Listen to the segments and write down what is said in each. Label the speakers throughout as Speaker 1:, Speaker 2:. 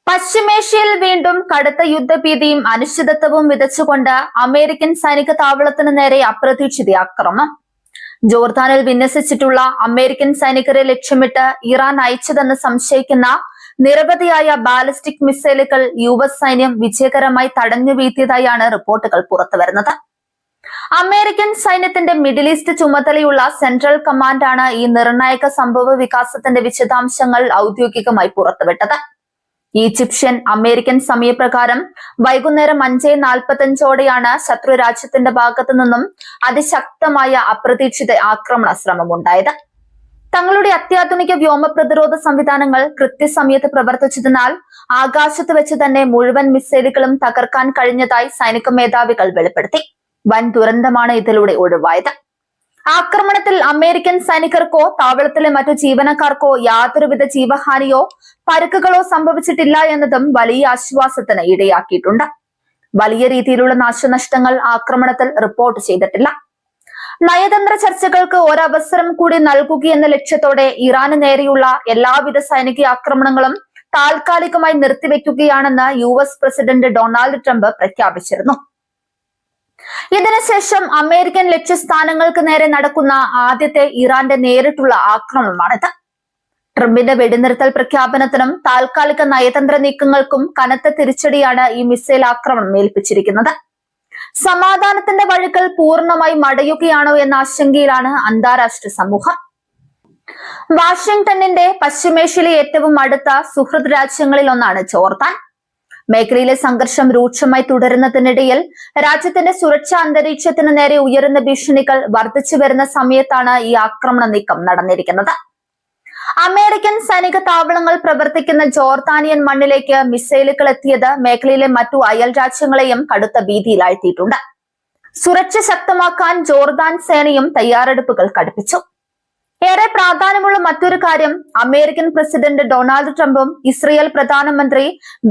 Speaker 1: പശ്ചിമേഷ്യയിൽ വീണ്ടും കടുത്ത യുദ്ധഭീതിയും അനിശ്ചിതത്വവും വിതച്ചുകൊണ്ട് അമേരിക്കൻ സൈനിക താവളത്തിന് നേരെ അപ്രതീക്ഷിത ആക്രമണം. ജോർദാനിൽ വിന്യസിച്ചിട്ടുള്ള അമേരിക്കൻ സൈനികരെ ലക്ഷ്യമിട്ട് ഇറാൻ അയച്ചതെന്ന് സംശയിക്കുന്ന നിരവധിയായ ബാലിസ്റ്റിക് മിസൈലുകൾ യുഎസ് സൈന്യം വിജയകരമായി തടഞ്ഞു വീഴ്ത്തിയതായാണ് റിപ്പോർട്ടുകൾ പുറത്തുവരുന്നത്. അമേരിക്കൻ സൈന്യത്തിന്റെ മിഡിൽ ഈസ്റ്റ് ചുമതലയുള്ള സെൻട്രൽ കമാൻഡാണ് ഈ നിർണായക സംഭവ വികാസത്തിന്റെ വിശദാംശങ്ങൾ ഔദ്യോഗികമായി പുറത്തുവിട്ടത്. ഈജിപ്ഷ്യൻ അമേരിക്കൻ സമയപ്രകാരം വൈകുന്നേരം 5:45ഓടെയാണ് ശത്രു രാജ്യത്തിന്റെ ഭാഗത്തു നിന്നും അതിശക്തമായ അപ്രതീക്ഷിത ആക്രമണ ശ്രമമുണ്ടായത്. തങ്ങളുടെ അത്യാധുനിക വ്യോമ പ്രതിരോധ സംവിധാനങ്ങൾ കൃത്യസമയത്ത് പ്രവർത്തിച്ചതിനാൽ ആകാശത്ത് വെച്ച് തന്നെ മുഴുവൻ മിസൈലുകളും തകർക്കാൻ കഴിഞ്ഞതായി സൈനിക മേധാവികൾ വെളിപ്പെടുത്തി. വൻ ദുരന്തമാണ് ഇതിലൂടെ ഒഴിവായത്. ആക്രമണത്തിൽ അമേരിക്കൻ സൈനികർക്കോ താവളത്തിലെ മറ്റു ജീവനക്കാർക്കോ യാതൊരുവിധ ജീവഹാനിയോ പരുക്കുകളോ സംഭവിച്ചിട്ടില്ല എന്നതും വലിയ ആശ്വാസത്തിന് ഇടയാക്കിയിട്ടുണ്ട്. വലിയ രീതിയിലുള്ള നാശനഷ്ടങ്ങൾ ആക്രമണത്തിൽ റിപ്പോർട്ട് ചെയ്തിട്ടില്ല. നയതന്ത്ര ചർച്ചകൾക്ക് ഒരവസരം കൂടി നൽകുകയെന്ന ലക്ഷ്യത്തോടെ ഇറാന് നേരെയുള്ള എല്ലാവിധ സൈനിക ആക്രമണങ്ങളും താൽക്കാലികമായി നിർത്തിവെക്കുകയാണെന്ന് യുഎസ് പ്രസിഡന്റ് ഡൊണാൾഡ് ട്രംപ് പ്രഖ്യാപിച്ചിരുന്നു. ഇതിനുശേഷം അമേരിക്കൻ ലക്ഷ്യസ്ഥാനങ്ങൾക്ക് നേരെ നടക്കുന്ന ആദ്യത്തെ ഇറാന്റെ നേരിട്ടുള്ള ആക്രമണമാണിത്. ട്രംപിന്റെ വെടിനിർത്തൽ പ്രഖ്യാപനത്തിനും താൽക്കാലിക നയതന്ത്ര നീക്കങ്ങൾക്കും കനത്ത തിരിച്ചടിയാണ് ഈ മിസൈൽ ആക്രമണം ഏൽപ്പിച്ചിരിക്കുന്നത്. സമാധാനത്തിന്റെ വഴികൾ പൂർണ്ണമായി മടയുകയാണോ എന്ന ആശങ്കയിലാണ് അന്താരാഷ്ട്ര സമൂഹം. വാഷിംഗ്ടണിന്റെ പശ്ചിമേഷ്യയിലെ ഏറ്റവും അടുത്ത സുഹൃത് രാജ്യങ്ങളിൽ ഒന്നാണ് ജോർദാൻ. മേഖലയിലെ സംഘർഷം രൂക്ഷമായി തുടരുന്നതിനിടയിൽ രാജ്യത്തിന്റെ സുരക്ഷാ അന്തരീക്ഷത്തിന് നേരെ ഉയരുന്ന ഭീഷണികൾ വർദ്ധിച്ചു വരുന്ന സമയത്താണ് ഈ ആക്രമണ നീക്കം നടന്നിരിക്കുന്നത്. അമേരിക്കൻ സൈനിക താവളങ്ങൾ പ്രവർത്തിക്കുന്ന ജോർദാനിയൻ മണ്ണിലേക്ക് മിസൈലുകൾ എത്തിയത് മേഖലയിലെ മറ്റു അയൽ രാജ്യങ്ങളെയും കടുത്ത ഭീതിയിലാഴ്ത്തിയിട്ടുണ്ട്. സുരക്ഷ ശക്തമാക്കാൻ ജോർദാൻ സേനയും തയ്യാറെടുപ്പുകൾ കടുപ്പിച്ചു. ഏറെ പ്രാധാന്യമുള്ള മറ്റൊരു കാര്യം, അമേരിക്കൻ പ്രസിഡന്റ് ഡൊണാൾഡ് ട്രംപും ഇസ്രയേൽ പ്രധാനമന്ത്രി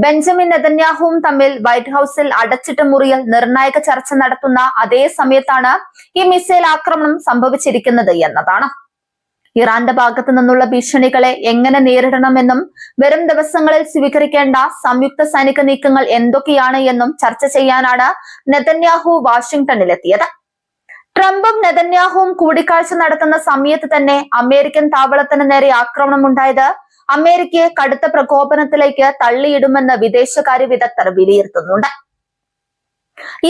Speaker 1: ബെഞ്ചമിൻ നെതന്യാഹുവും തമ്മിൽ വൈറ്റ് ഹൌസിൽ അടച്ചിട്ട മുറിയിൽ നിർണായക ചർച്ച നടത്തുന്ന അതേ സമയത്താണ് ഈ മിസൈൽ ആക്രമണം സംഭവിച്ചിരിക്കുന്നത് എന്നതാണ്. ഇറാന്റെ ഭാഗത്തു നിന്നുള്ള ഭീഷണികളെ എങ്ങനെ നേരിടണമെന്നും വരും ദിവസങ്ങളിൽ സ്വീകരിക്കേണ്ട സംയുക്ത സൈനിക നീക്കങ്ങൾ എന്തൊക്കെയാണ് എന്നും ചർച്ച ചെയ്യാനാണ് നെതന്യാഹു വാഷിംഗ്ടണിലെത്തിയത്. ട്രംപും നെതന്യാഹുവും കൂടിക്കാഴ്ച നടത്തുന്ന സമയത്ത് തന്നെ അമേരിക്കൻ താവളത്തിന് നേരെ ആക്രമണം ഉണ്ടായത് അമേരിക്കയെ കടുത്ത പ്രകോപനത്തിലേക്ക് തള്ളിയിടുമെന്ന് വിദേശകാര്യ വിദഗ്ധർ വിലയിരുത്തുന്നുണ്ട്.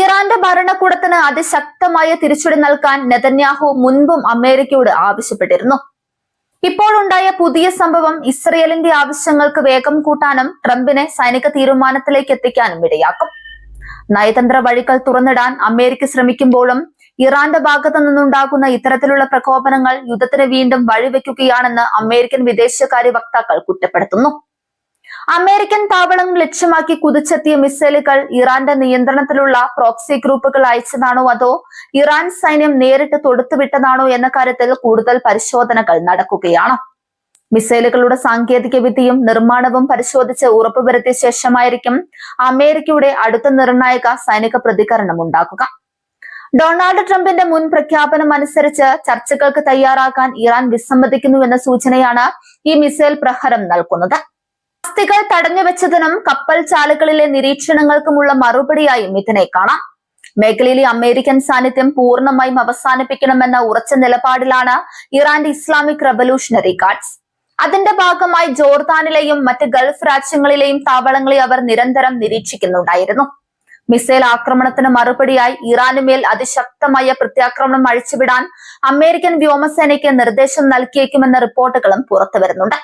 Speaker 1: ഇറാന്റെ ഭരണകൂടത്തിന് അതിശക്തമായ തിരിച്ചടി നൽകാൻ നെതന്യാഹു മുൻപും അമേരിക്കയോട് ആവശ്യപ്പെട്ടിരുന്നു. ഇപ്പോഴുണ്ടായ പുതിയ സംഭവം ഇസ്രയേലിന്റെ ആവശ്യങ്ങൾക്ക് വേഗം കൂട്ടാനും ട്രംപിനെ സൈനിക തീരുമാനത്തിലേക്ക് എത്തിക്കാനും ഇടയാക്കും. നയതന്ത്ര വഴികൾ തുറന്നിടാൻ അമേരിക്ക ശ്രമിക്കുമ്പോഴും ഇറാന്റെ ഭാഗത്തു നിന്നുണ്ടാകുന്ന ഇത്തരത്തിലുള്ള പ്രകോപനങ്ങൾ യുദ്ധത്തിന് വീണ്ടും വഴിവെക്കുകയാണെന്ന് അമേരിക്കൻ വിദേശകാര്യ വക്താക്കൾ കുറ്റപ്പെടുത്തുന്നു. അമേരിക്കൻ താവളങ്ങൾ ലക്ഷ്യമാക്കി കുതിച്ചെത്തിയ മിസൈലുകൾ ഇറാന്റെ നിയന്ത്രണത്തിലുള്ള പ്രോക്സി ഗ്രൂപ്പുകൾ അയച്ചതാണോ അതോ ഇറാൻ സൈന്യം നേരിട്ട് തൊടുത്തുവിട്ടതാണോ എന്ന കാര്യത്തിൽ കൂടുതൽ പരിശോധനകൾ നടക്കുകയാണ്. മിസൈലുകളുടെ സാങ്കേതിക വിദ്യയും നിർമ്മാണവും പരിശോധിച്ച് ഉറപ്പുവരുത്തിയ ശേഷമായിരിക്കും അമേരിക്കയുടെ അടുത്ത നിർണായക സൈനിക പ്രതികരണം ഉണ്ടാക്കുക. ഡൊണാൾഡ് ട്രംപിന്റെ മുൻ പ്രഖ്യാപനം അനുസരിച്ച് ചർച്ചകൾക്ക് തയ്യാറാക്കാൻ ഇറാൻ വിസമ്മതിക്കുന്നുവെന്ന സൂചനയാണ് ഈ മിസൈൽ പ്രഹരം നൽകുന്നത്. അസ്ഥികൾ തടഞ്ഞുവെച്ചതിനും കപ്പൽ ചാലുകളിലെ നിരീക്ഷണങ്ങൾക്കുമുള്ള മറുപടിയായും ഇതിനെ കാണാം. മേഖലയിലെ അമേരിക്കൻ സാന്നിധ്യം പൂർണ്ണമായും അവസാനിപ്പിക്കണമെന്ന ഉറച്ച നിലപാടിലാണ് ഇറാന്റെ ഇസ്ലാമിക് റവല്യൂഷണറി ഗാർഡ്സ്. അതിന്റെ ഭാഗമായി ജോർദാനിലെയും മറ്റ് ഗൾഫ് രാജ്യങ്ങളിലെയും താവളങ്ങളെ അവർ നിരന്തരം നിരീക്ഷിക്കുന്നുണ്ടായിരുന്നു. മിസൈൽ ആക്രമണത്തിന് മറുപടിയായി ഇറാനുമേൽ അതിശക്തമായ പ്രത്യാക്രമണം അഴിച്ചുവിടാൻ അമേരിക്കൻ വ്യോമസേനയ്ക്ക് നിർദ്ദേശം നൽകിയേക്കുമെന്ന റിപ്പോർട്ടുകളും പുറത്തുവരുന്നുണ്ട്.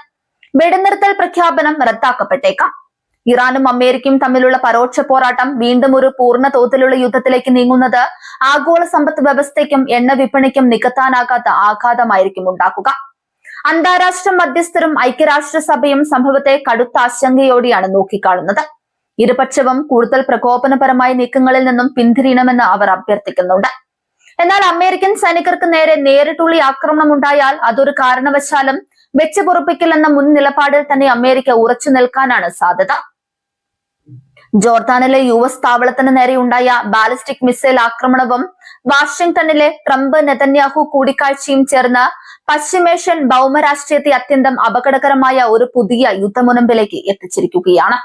Speaker 1: വെടിനിർത്തൽ പ്രഖ്യാപനം റദ്ദാക്കപ്പെട്ടേക്കാം. ഇറാനും അമേരിക്കയും തമ്മിലുള്ള പരോക്ഷ പോരാട്ടം വീണ്ടും ഒരു പൂർണ്ണ തോതിലുള്ള യുദ്ധത്തിലേക്ക് നീങ്ങുന്നത് ആഗോള സമ്പദ് വ്യവസ്ഥയ്ക്കും എണ്ണ വിപണിക്കും നികത്താനാകാത്ത ആഘാതമായിരിക്കും ഉണ്ടാക്കുക. അന്താരാഷ്ട്ര മധ്യസ്ഥരും ഐക്യരാഷ്ട്രസഭയും സംഭവത്തെ കടുത്ത ആശങ്കയോടെയാണ് നോക്കിക്കാണുന്നത്. ഇരുപക്ഷവും കൂടുതൽ പ്രകോപനപരമായ നീക്കങ്ങളിൽ നിന്നും പിന്തിരിയണമെന്ന് അവർ അഭ്യർത്ഥിക്കുന്നുണ്ട്. എന്നാൽ അമേരിക്കൻ സൈനികർക്ക് നേരെ നേരിട്ടുള്ള ആക്രമണം ഉണ്ടായാൽ അതൊരു കാരണവശാലും വെച്ചുപൊറുപ്പിക്കില്ലെന്ന മുൻ നിലപാടിൽ തന്നെ അമേരിക്ക ഉറച്ചു നിൽക്കാനാണ് സാധ്യത. ജോർദാനിലെ യുഎസ് താവളത്തിന് നേരെയുണ്ടായ ബാലിസ്റ്റിക് മിസൈൽ ആക്രമണവും വാഷിംഗ്ടണിലെ ട്രംപ് നെതന്യാഹു കൂടിക്കാഴ്ചയും ചേർന്ന് പശ്ചിമേഷ്യൻ ഭൗമരാഷ്ട്രീയത്തെ അത്യന്തം അപകടകരമായ ഒരു പുതിയ യുദ്ധമുനമ്പിലേക്ക് എത്തിച്ചിരിക്കുകയാണ്.